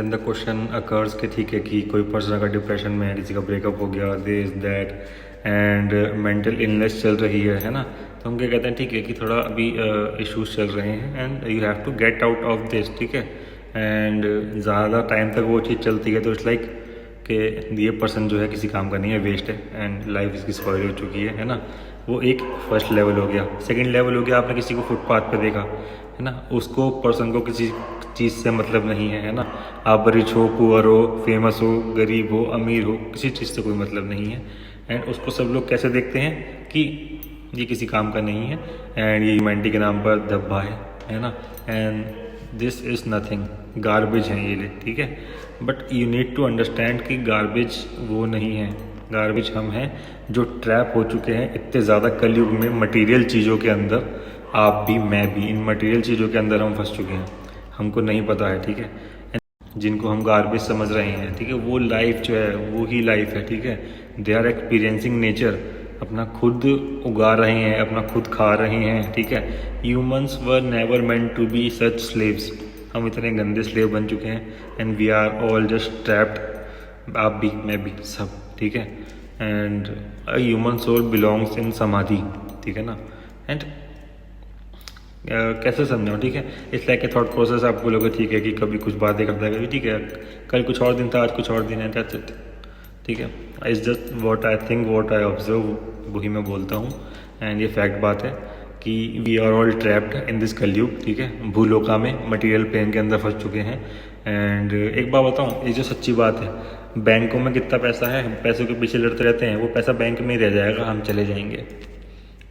Then the question occurs कि ठीक है कि कोई पर्सन अगर डिप्रेशन में है, किसी का ब्रेकअप हो गया, this that and mental illness चल रही है ना, तो हम क्या कहते हैं ठीक है कि थोड़ा अभी इश्यूज चल रहे हैं and you have to get out of this, ठीक है। एंड ज़्यादा टाइम तक वो चीज़ चलती है तो इट्स लाइक कि ये पर्सन जो है किसी काम का नहीं है, वेस्ट है एंड लाइफ इसकी स्पॉइल हो चुकी है ना। वो एक फर्स्ट लेवल हो गया। सेकंड लेवल हो गया, आपने किसी को फुटपाथ पे देखा है ना, उसको पर्सन को किसी चीज़ से मतलब नहीं है ना। आप रिच हो, पुअर हो, फेमस हो, गरीब हो, अमीर हो, किसी चीज़ से कोई मतलब नहीं है। एंड उसको सब लोग कैसे देखते हैं कि ये किसी काम का नहीं है एंड ये ह्यूमैनिटी के नाम पर धब्बा है ना। And this is nothing, garbage है ये, ठीक है। But you need to understand कि गार्बेज वो नहीं है, गार्बेज हम हैं जो ट्रैप हो चुके हैं इतने ज़्यादा कलयुग में मटेरियल चीज़ों के अंदर। आप भी, मैं भी, इन मटेरियल चीज़ों के अंदर हम फंस चुके हैं, हमको नहीं पता है, ठीक है। जिनको हम गार्बेज समझ रहे हैं, ठीक है, वो लाइफ जो है वो ही लाइफ है, ठीक है। दे आर एक्सपीरियंसिंग नेचर, अपना खुद उगा रहे हैं, अपना खुद खा रहे हैं, ठीक है। Humans were never meant to be such slaves. हम इतने गंदे स्लेव बन चुके हैं and we are all just trapped. आप भी, मैं भी, सब, ठीक है। And a human soul belongs in samadhi, ठीक है ना। एंड कैसे समझाऊँ, ठीक है। It's like a thought process. आप बोलोगे ठीक है कि कभी कुछ बातें करता है, कभी ठीक है, कल कुछ और दिन था, आज कुछ और दिन है, दैट्स इट, ठीक है। It's just what I think, what I observe, वही मैं बोलता हूँ। एंड ये फैक्ट बात है कि we are all trapped in this Kalyug, ठीक है। भूलोका में मटेरियल प्लेन के अंदर फंस चुके हैं। एंड एक बात बताऊँ, ये जो सच्ची बात है, बैंकों में कितना पैसा है, हम पैसों के पीछे लड़ते रहते हैं, वो पैसा बैंक में ही रह जाएगा, हम चले जाएंगे,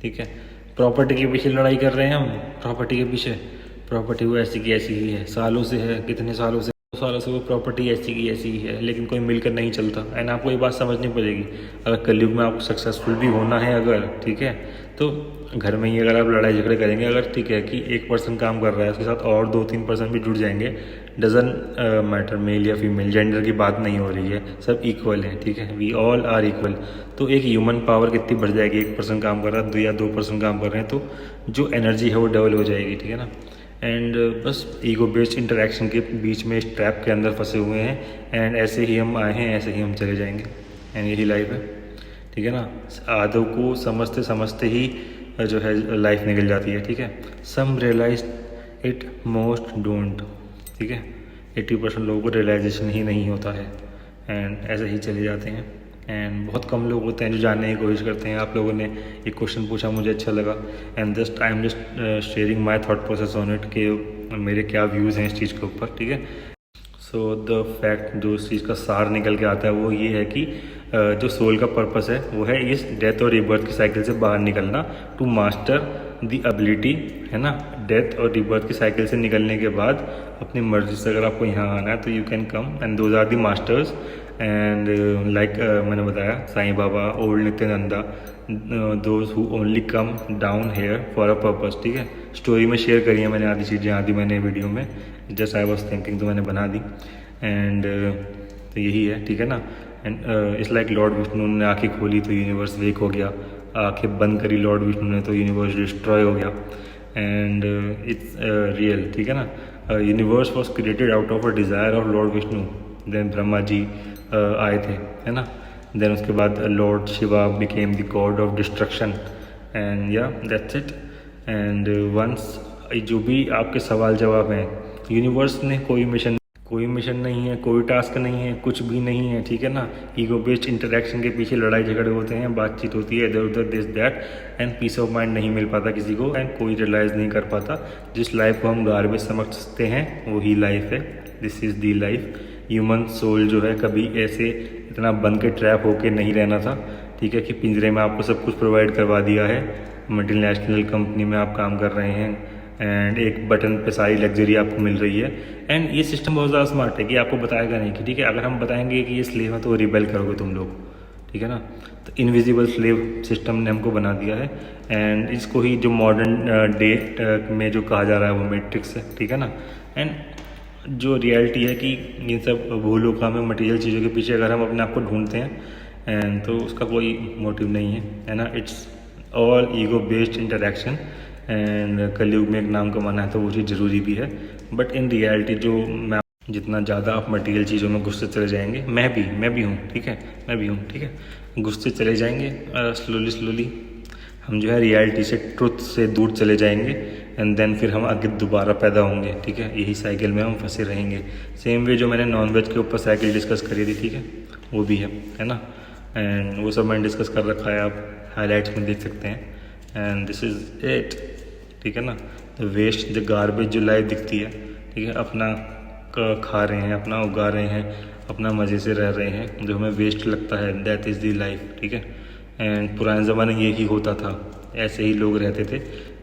ठीक है। प्रॉपर्टी के पीछे लड़ाई कर रहे हैं हम, प्रॉपर्टी के पीछे, प्रॉपर्टी वो ऐसी की ऐसी ही है, सालों से है, कितने सालों से वो प्रॉपर्टी ऐसी की ऐसी ही है, लेकिन कोई मिलकर नहीं चलता। एंड आपको ये बात समझनी पड़ेगी, अगर कलयुग में आपको सक्सेसफुल भी होना है अगर, ठीक है, तो घर में ही अगर आप लड़ाई झगड़े करेंगे, अगर ठीक है कि एक पर्सन काम कर रहा है, उसके साथ और 2-3 पर्सन भी जुड़ जाएंगे, डजन मैटर मेल या फीमेल, जेंडर की बात नहीं हो रही है, सब इक्वल हैं, ठीक है। We all are equal. तो एक ह्यूमन पावर कितनी बढ़ जाएगी, एक पर्सन काम कर रहा है, 2 या 2 पर्सन काम कर रहे हैं, तो जो एनर्जी है वो डबल हो जाएगी, ठीक है ना। एंड बस ईगो बेस्ड इंटरेक्शन के बीच में इस ट्रैप के अंदर फंसे हुए हैं एंड ऐसे ही हम आए हैं, ऐसे ही हम चले जाएंगे एंड यही लाइफ है, ठीक है ना। आदव को समझते समझते ही जो है लाइफ निकल जाती है, ठीक है। सम रियलाइज इट, मोस्ट डोंट, ठीक है। 80% लोगों को रियलाइजेशन ही नहीं होता है एंड ऐसे ही चले जाते हैं। एंड बहुत कम लोग होते हैं जो जानने की कोशिश करते हैं। आप लोगों ने एक क्वेश्चन पूछा, मुझे अच्छा लगा and just I am just sharing my thought process on it कि मेरे क्या व्यूज़ हैं इस चीज़ के ऊपर, ठीक है। सो द फैक्ट, जो इस चीज़ का सार निकल के आता है वो ये है कि जो सोल का पर्पस है वो है इस डेथ और रिबर्थ की साइकिल से बाहर निकलना, टू मास्टर द एबिलिटी, है ना। डेथ और रिबर्थ की साइकिल से निकलने के बाद अपनी मर्जी से अगर आपको यहाँ आना है तो you can come and those are the masters. And like मैंने बताया, Sai Baba, old Nityananda, those who only come down here for a purpose, ठीक है। स्टोरी में शेयर करी है मैंने आधी चीज़ें, आधी मैंने वीडियो में जस्ट आई वॉज थिंकिंग तो मैंने बना दी। एंड तो यही है, ठीक है ना। And it's like Lord Vishnu ने आँखें खोली तो यूनिवर्स वेक हो गया, आँखें बंद करी लॉर्ड विष्णु ने तो यूनिवर्स डिस्ट्रॉय हो गया। एंड इट्स रियल, ठीक है ना। Universe was created out of a desire of lord Vishnu. Then Brahma ji आए थे, है ना। देन उसके बाद lord Shiva became the god of destruction and या दैट्स इट। एंड वंस जो भी आपके सवाल जवाब हैं, यूनिवर्स ने कोई मिशन नहीं है, कोई टास्क नहीं है, कुछ भी नहीं है, ठीक है ना। ईगो बेस्ड इंटरेक्शन के पीछे लड़ाई झगड़े होते हैं, बातचीत होती है इधर उधर, this that, and peace of mind नहीं मिल पाता किसी को एंड कोई रियलाइज़ नहीं कर पाता। जिस लाइफ को हम गार्बेज समझते हैं वही लाइफ है, this is the life. Human soul जो है कभी ऐसे इतना बन के ट्रैप होके नहीं रहना था, ठीक है, कि पिंजरे में आपको सब कुछ प्रोवाइड करवा दिया है, मल्टीनेशनल कंपनी में आप काम कर रहे हैं एंड एक बटन पे सारी लग्जरी आपको मिल रही है। एंड ये सिस्टम बहुत ज़्यादा स्मार्ट है कि आपको बताएगा नहीं कि ठीक है, अगर हम बताएंगे कि ये स्लेव है तो रिबेल करोगे तुम लोग, ठीक है ना। तो इनविजिबल स्लेव सिस्टम ने हमको बना दिया है एंड इसको ही जो मॉडर्न डे में जो कहा जा रहा है वो मैट्रिक्स है, ठीक है ना। एंड जो रियलिटी है कि इन सब भूलोका में मटेरियल चीज़ों के पीछे अगर हम अपने आप को ढूंढते हैं एंड तो उसका कोई मोटिव नहीं है ना। It's all ego based interaction and कलयुग में एक नाम कमाना है तो वो चीज़ ज़रूरी भी है। बट इन रियलिटी जो मैं जितना ज़्यादा आप मटेरियल चीज़ों में घुसते चले जाएंगे, मैं भी हूँ, ठीक है, मैं भी हूँ, ठीक है, घुसते चले जाएंगे स्लोली हम जो है रियलिटी से, ट्रुथ से दूर चले जाएंगे, एंड देन फिर हम आगे दोबारा पैदा होंगे, ठीक है। यही साइकिल में हम फंसे रहेंगे। सेम वे जो मैंने नॉनवेज के ऊपर साइकिल डिस्कस करी थी, ठीक है, वो भी है ना, एंड वो सब मैंने डिस्कस कर रखा है, आप हाईलाइट्स में देख सकते हैं, एंड दिस इज़ इट, ठीक है ना। द वेस्ट, द गार्बेज जो लाइफ दिखती है, ठीक है, अपना खा रहे हैं, अपना उगा रहे हैं, अपना मज़े से रह रहे हैं, जो हमें वेस्ट लगता है, दैट इज़ दी लाइफ, ठीक है। एंड पुराने ज़माने में यही होता था, ऐसे ही लोग रहते थे।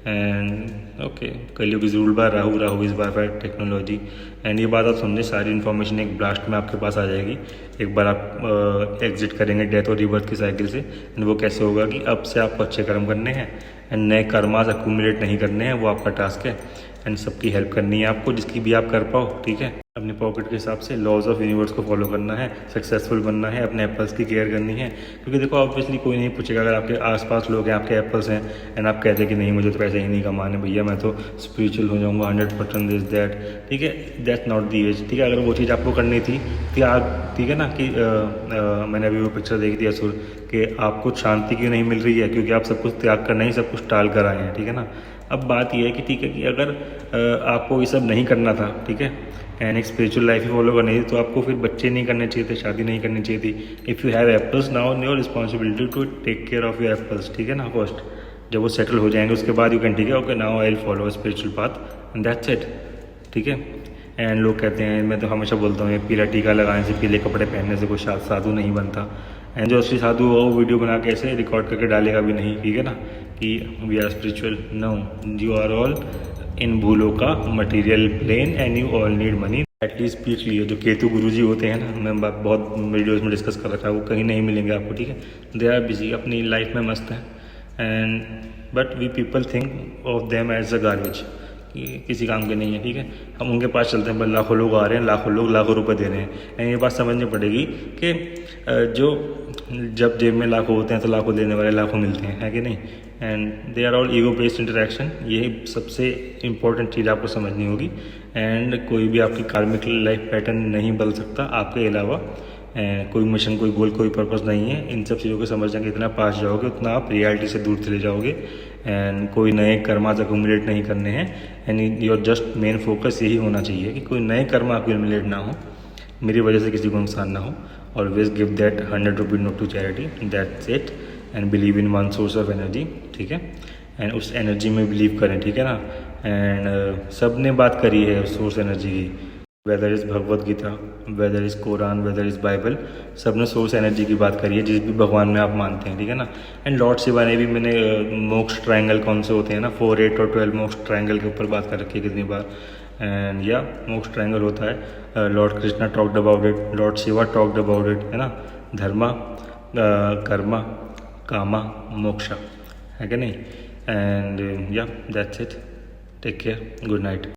एंड ओके, कलयुग is ruled by Rahu, Rahu is by technology. And ये बात आप समझें, सारी इन्फॉर्मेशन एक ब्लास्ट में आपके पास आ जाएगी। एक बार आप एग्जिट करेंगे डेथ और रिबर्थ की साइकिल से, एंड वो कैसे होगा कि अब से आपको अच्छे कर्म करने हैं एंड नए कर्मास अक्यूमुलेट नहीं करने हैं, वो आपका टास्क है। एंड सबकी हेल्प करनी है आपको, जिसकी भी आप कर पाओ, ठीक है। अपने पॉकेट के हिसाब से लॉज ऑफ यूनिवर्स को फॉलो करना है, सक्सेसफुल बनना है, अपने एप्पल्स की केयर करनी है। क्योंकि देखो ऑब्वियसली कोई नहीं पूछेगा, अगर आपके आसपास लोग हैं, आपके एप्पल्स हैं, एंड आप कहते हैं कि नहीं मुझे तो पैसे ही नहीं कमाने भैया, मैं तो स्पिरिचुअल हो जाऊँगा 100% दिस दैट, ठीक है, दैट्स नॉट दी एज, ठीक है। अगर वो चीज़ आपको करनी थी, ठीक है ना, कि मैंने अभी वो पिक्चर देखी थी असुर, कि आपको शांति क्यों नहीं मिल रही है, क्योंकि आप सब कुछ त्याग कर नहीं, सब कुछ टाल कर आए हैं, ठीक है ना। अब बात यह है कि ठीक है, कि अगर आपको ये सब नहीं करना था, ठीक है, एंड एक स्पिरिचुअल लाइफ ही फॉलो करनी थी, तो आपको फिर बच्चे नहीं करने चाहिए थे, शादी नहीं करनी चाहिए थी। If you have apples now, your responsibility to take care of your apples, ठीक है ना। फर्स्ट जब वो सेटल हो जाएंगे उसके बाद यू कैन, ठीक है, okay now I will follow spiritual path and that's it, ठीक है। एंड लोग कहते हैं, मैं तो हमेशा बोलता हूँ, ये पीला टीका लगाने से, पीले कपड़े पहनने से कोई साधु नहीं बनता। एंड जो असली साधु हो वो वीडियो बना के ऐसे रिकॉर्ड करके डालेगा भी नहीं, ठीक है ना, कि we are spiritual. No, you are all in भूलों का material plane and you all need money. At least speech लिए जो केतु गुरुजी होते हैं ना, मैं बहुत वीडियोज़ में डिस्कस कर रखा है, वो कहीं नहीं मिलेंगे आपको, ठीक है। दे आर बिजी, अपनी लाइफ में मस्त हैं, and but we people think of them as a garbage, कि किसी काम के नहीं है, ठीक है। हम उनके पास चलते हैं, पर लाखों लोग आ रहे हैं, लाखों लोग लाखों रुपए दे रहे हैं। एंड ये बात समझनी पड़ेगी कि जो जब जेब में लाखों होते हैं तो लाखों देने वाले लाखों मिलते हैं, है कि नहीं। And they are all ego based interaction, ये सबसे इम्पोर्टेंट चीज़ आपको समझनी होगी। एंड कोई भी आपकी कार्मिक लाइफ पैटर्न नहीं बदल सकता आपके अलावा, कोई मिशन, कोई गोल, कोई पर्पस नहीं है। इन सब चीज़ों को समझ जाएंगे, इतना पास जाओगे उतना आप रियलिटी से दूर चले जाओगे, एंड कोई नए कर्मास अक्यूमुलेट नहीं करने हैं। And your just main focus यही होना चाहिए कि कोई नए कर्म अक्यूमुलेट ना हो, मेरी वजह से किसी को नुकसान ना हो। Always give that 100 rupees note to charity, that's it, and believe in one source of energy, ठीक है। एंड उस एनर्जी में बिलीव करें, ठीक है ना। एंड सब ने बात करी है उस सोर्स एनर्जी की, whether is Bhagavad Gita, whether is Quran, whether is Bible, सब ने सोर्स एनर्जी की बात करी है, जिस भी भगवान में आप मानते हैं, ठीक है ना। एंड लॉर्ड शिवा ने भी, मैंने मोक्ष ट्रायंगल कौन से होते हैं ना, 4, 8 और 12 मोक्ष ट्रायंगल के ऊपर बात कर रखी है कितनी बार। एंड या मोक्ष ट्रायंगल होता है, Lord Krishna talked about it, Lord Shiva talked about it, है ना। धर्मा, कर्मा, कामा, मोक्षा, है कि नहीं। एंड या that's it, take care, good night.